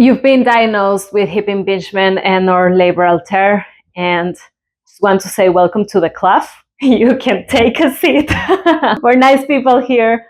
You've been diagnosed with hip impingement and or labral tear, and just want to say welcome to the club. You can take a seat. We're nice people here.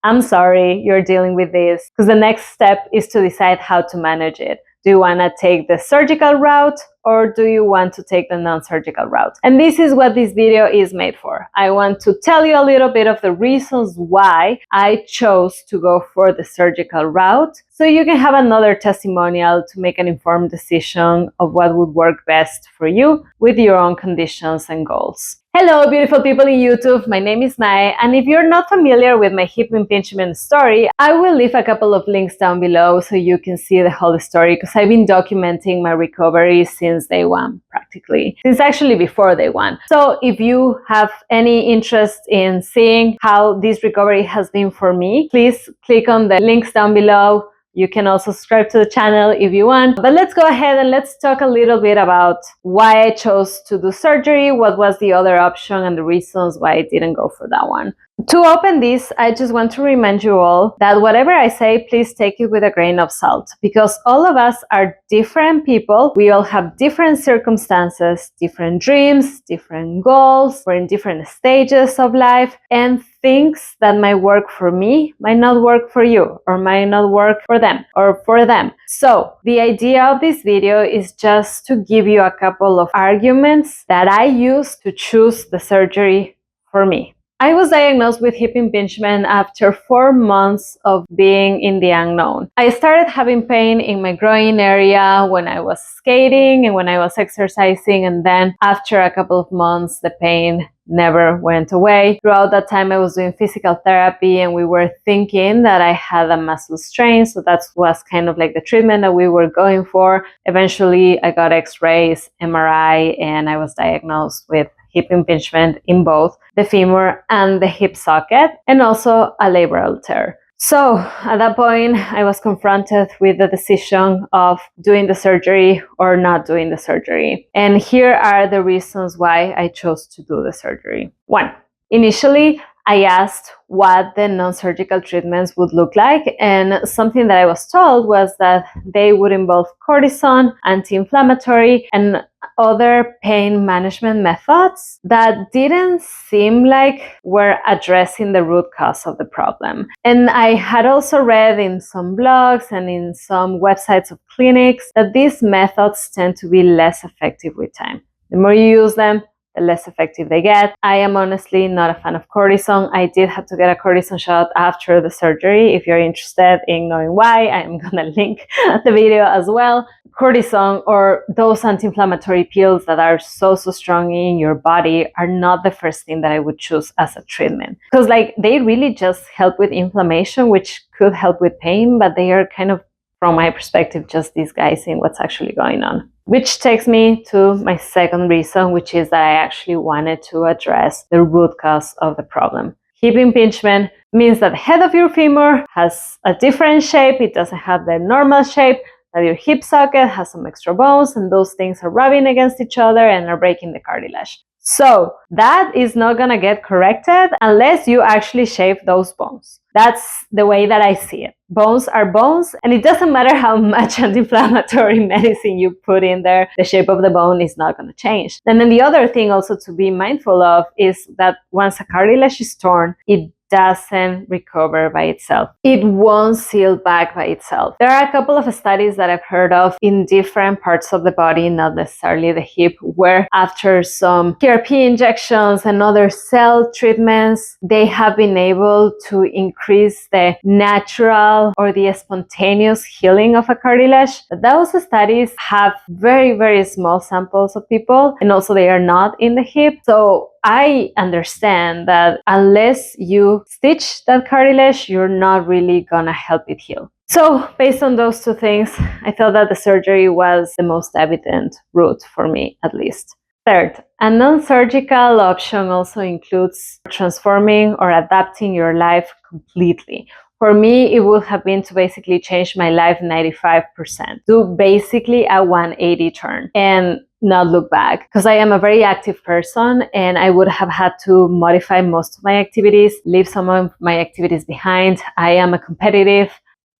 I'm sorry you're dealing with this, because the next step is to decide how to manage it. Do you want to take the surgical route or do you want to take the non-surgical route? And this is what this video is made for. I want to tell you a little bit of the reasons why I chose to go for the surgical route, so you can have another testimonial to make an informed decision of what would work best for you with your own conditions and goals. Hello, beautiful people in YouTube. My name is Mai, and if you're not familiar with my hip impingement story, I will leave a couple of links down below so you can see the whole story, because I've been documenting my recovery since day one, practically. Since actually before day one. So if you have any interest in seeing how this recovery has been for me, please click on the links down below. You can also subscribe to the channel if you want. But let's go ahead and let's talk a little bit about why I chose to do surgery, what was the other option, and the reasons why I didn't go for that one. To open this, I just want to remind you all that whatever I say, please take it with a grain of salt, because all of us are different people. We all have different circumstances, different dreams, different goals. We're in different stages of life, and things that might work for me might not work for you, or might not work for them or for them. So the idea of this video is just to give you a couple of arguments that I use to choose the surgery for me. I was diagnosed with hip impingement after 4 months of being in the unknown. I started having pain in my groin area when I was skating and when I was exercising, and then after a couple of months, the pain never went away. Throughout that time, I was doing physical therapy, and we were thinking that I had a muscle strain, so that was kind of like the treatment that we were going for. Eventually, I got x-rays, MRI, and I was diagnosed with hip impingement in both the femur and the hip socket, and also a labral tear. So at that point, I was confronted with the decision of doing the surgery or not doing the surgery. And here are the reasons why I chose to do the surgery. 1. Initially, I asked what the non-surgical treatments would look like, and something that I was told was that they would involve cortisone, anti-inflammatory, and other pain management methods that didn't seem like were addressing the root cause of the problem. And I had also read in some blogs and in some websites of clinics that these methods tend to be less effective with time. The more you use them, the less effective they get. I am honestly not a fan of cortisone. I did have to get a cortisone shot after the surgery. If you're interested in knowing why, I am going to link the video as well. Cortisone, or those anti-inflammatory pills that are so strong in your body, are not the first thing that I would choose as a treatment, because they really just help with inflammation, which could help with pain, but they are kind of, from my perspective, just disguising what's actually going on. Which takes me to my second reason, which is that I actually wanted to address the root cause of the problem. Hip impingement means that the head of your femur has a different shape. It doesn't have the normal shape, that your hip socket has some extra bones, and those things are rubbing against each other and are breaking the cartilage. So that is not going to get corrected unless you actually shave those bones. That's the way that I see it. Bones are bones, and it doesn't matter how much anti-inflammatory medicine you put in there, the shape of the bone is not going to change. And then the other thing also to be mindful of is that once a cartilage is torn, it doesn't recover by itself. It won't seal back by itself. There are a couple of studies that I've heard of in different parts of the body, not necessarily the hip, where after some PRP injections and other cell treatments, they have been able to increase the natural or the spontaneous healing of a cartilage. But those studies have very, very small samples of people, and also they are not in the hip. So I understand that unless you stitch that cartilage, you're not really gonna help it heal. So based on those two things, I felt that the surgery was the most evident route for me, at least. Third, a non-surgical option also includes transforming or adapting your life completely. For me, it would have been to basically change my life 95%, do basically a 180 turn and not look back, because I am a very active person and I would have had to modify most of my activities, leave some of my activities behind. I am a competitive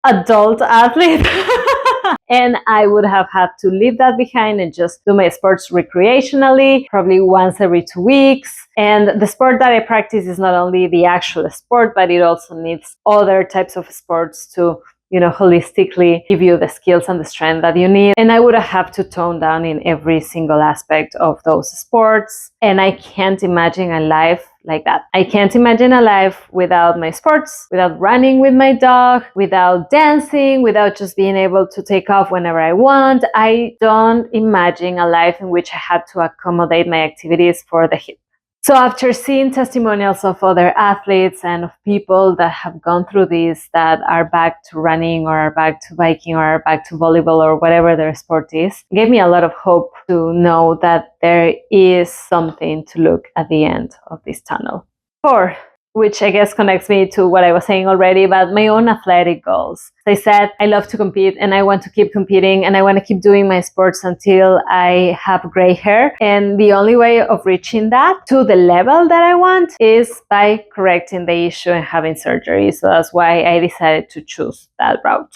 adult athlete And I would have had to leave that behind and just do my sports recreationally, probably once every 2 weeks. And the sport that I practice is not only the actual sport, but it also needs other types of sports to holistically give you the skills and the strength that you need. And I would have to tone down in every single aspect of those sports. And I can't imagine a life like that. I can't imagine a life without my sports, without running with my dog, without dancing, without just being able to take off whenever I want. I don't imagine a life in which I had to accommodate my activities for the hip. So after seeing testimonials of other athletes and of people that have gone through this, that are back to running or are back to biking or are back to volleyball or whatever their sport is, it gave me a lot of hope to know that there is something to look at the end of this tunnel. 4, which I guess connects me to what I was saying already about my own athletic goals. As I said, I love to compete and I want to keep competing and I want to keep doing my sports until I have gray hair. And the only way of reaching that to the level that I want is by correcting the issue and having surgery. So that's why I decided to choose that route.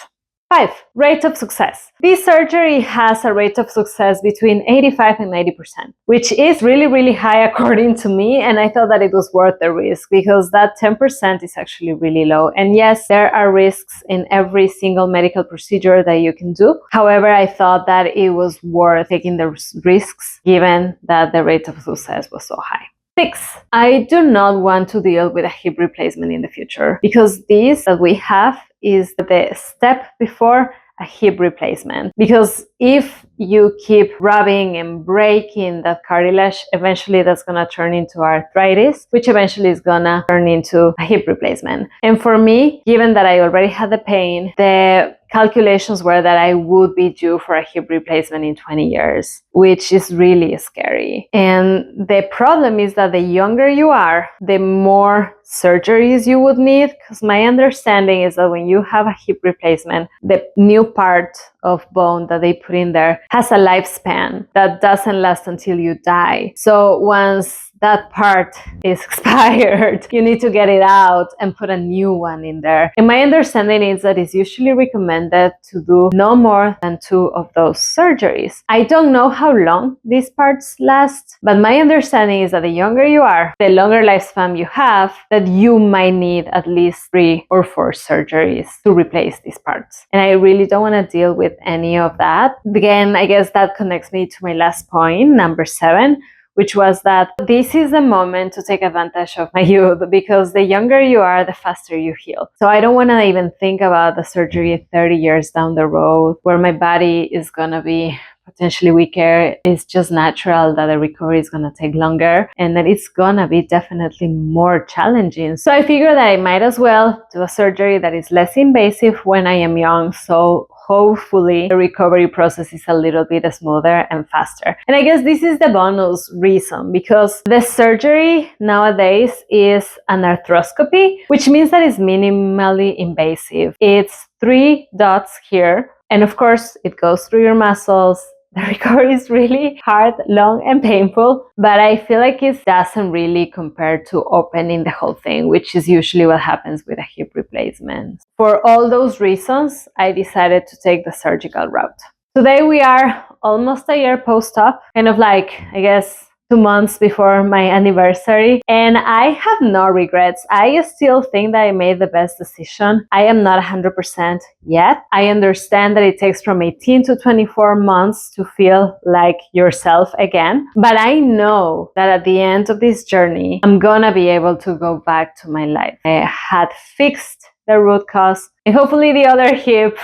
5, rate of success. This surgery has a rate of success between 85 and 90%, which is really, really high according to me. And I thought that it was worth the risk because that 10% is actually really low. And yes, there are risks in every single medical procedure that you can do. However, I thought that it was worth taking the risks given that the rate of success was so high. 6, I do not want to deal with a hip replacement in the future because this that we have is the step before a hip replacement. Because if you keep rubbing and breaking that cartilage, eventually that's going to turn into arthritis, which eventually is going to turn into a hip replacement. And for me, given that I already had the pain, the calculations were that I would be due for a hip replacement in 20 years, which is really scary. And the problem is that the younger you are, the more surgeries you would need, because my understanding is that when you have a hip replacement, the new part of bone that they put in there has a lifespan that doesn't last until you die. So once that part is expired, you need to get it out and put a new one in there. And my understanding is that it's usually recommended to do no more than 2 of those surgeries. I don't know how long these parts last, but my understanding is that the younger you are, the longer lifespan you have, that you might need at least 3 or 4 surgeries to replace these parts. And I really don't want to deal with any of that. Again, I guess that connects me to my last point, number 7, which was that this is the moment to take advantage of my youth because the younger you are, the faster you heal. So I don't want to even think about the surgery 30 years down the road where my body is going to be potentially weaker. It's just natural that the recovery is going to take longer and that it's going to be definitely more challenging. So I figured that I might as well do a surgery that is less invasive when I am young. So hopefully the recovery process is a little bit smoother and faster. And I guess this is the bonus reason because the surgery nowadays is an arthroscopy, which means that it's minimally invasive. It's 3 dots here. And of course, it goes through your muscles. The recovery is really hard, long, and painful, but I feel like it doesn't really compare to opening the whole thing, which is usually what happens with a hip replacement. For all those reasons, I decided to take the surgical route. Today we are almost a year post-op, kind of like, I guess, 2 months before my anniversary, and I have no regrets. I still think that I made the best decision. I am not 100% yet. I understand that it takes from 18 to 24 months to feel like yourself again, but I know that at the end of this journey, I'm gonna be able to go back to my life. I had fixed the root cause, and hopefully the other hip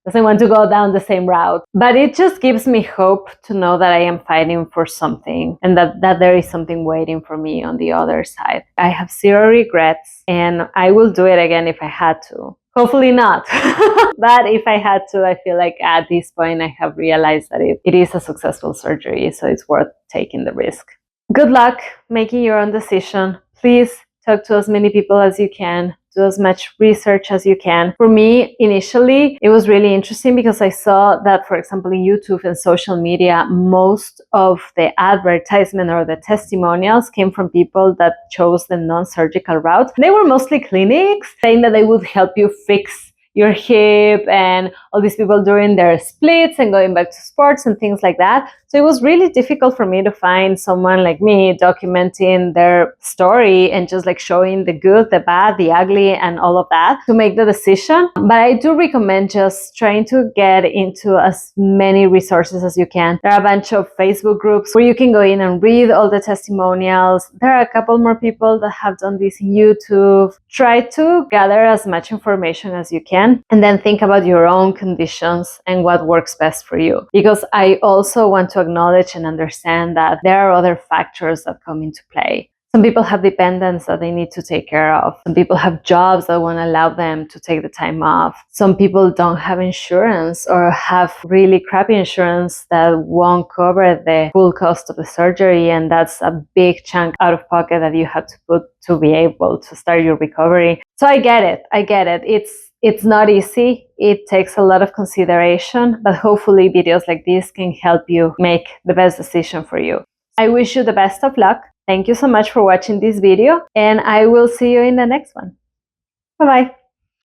doesn't want to go down the same route. But it just gives me hope to know that I am fighting for something and that there is something waiting for me on the other side. I have 0 regrets and I will do it again if I had to. Hopefully not. But if I had to, I feel like at this point I have realized that it is a successful surgery, so it's worth taking the risk. Good luck making your own decision. Please talk to as many people as you can. Do as much research as you can. For me, initially, it was really interesting because I saw that, for example, in YouTube and social media, most of the advertisement or the testimonials came from people that chose the non-surgical route. They were mostly clinics saying that they would help you fix your hip, and all these people doing their splits and going back to sports and things like that. So it was really difficult for me to find someone like me documenting their story and just like showing the good, the bad, the ugly, and all of that to make the decision. But I do recommend just trying to get into as many resources as you can. There are a bunch of Facebook groups where you can go in and read all the testimonials. There are a couple more people that have done this in YouTube. Try to gather as much information as you can, and then think about your own conditions and what works best for you. Because I also want to acknowledge and understand that there are other factors that come into play. Some people have dependents that they need to take care of. Some people have jobs that won't allow them to take the time off. Some people don't have insurance or have really crappy insurance that won't cover the full cost of the surgery, and that's a big chunk out of pocket that you have to put to be able to start your recovery. So I get it. It's not easy. It takes a lot of consideration, but hopefully videos like this can help you make the best decision for you. I wish you the best of luck. Thank you so much for watching this video, and I will see you in the next one. Bye-bye.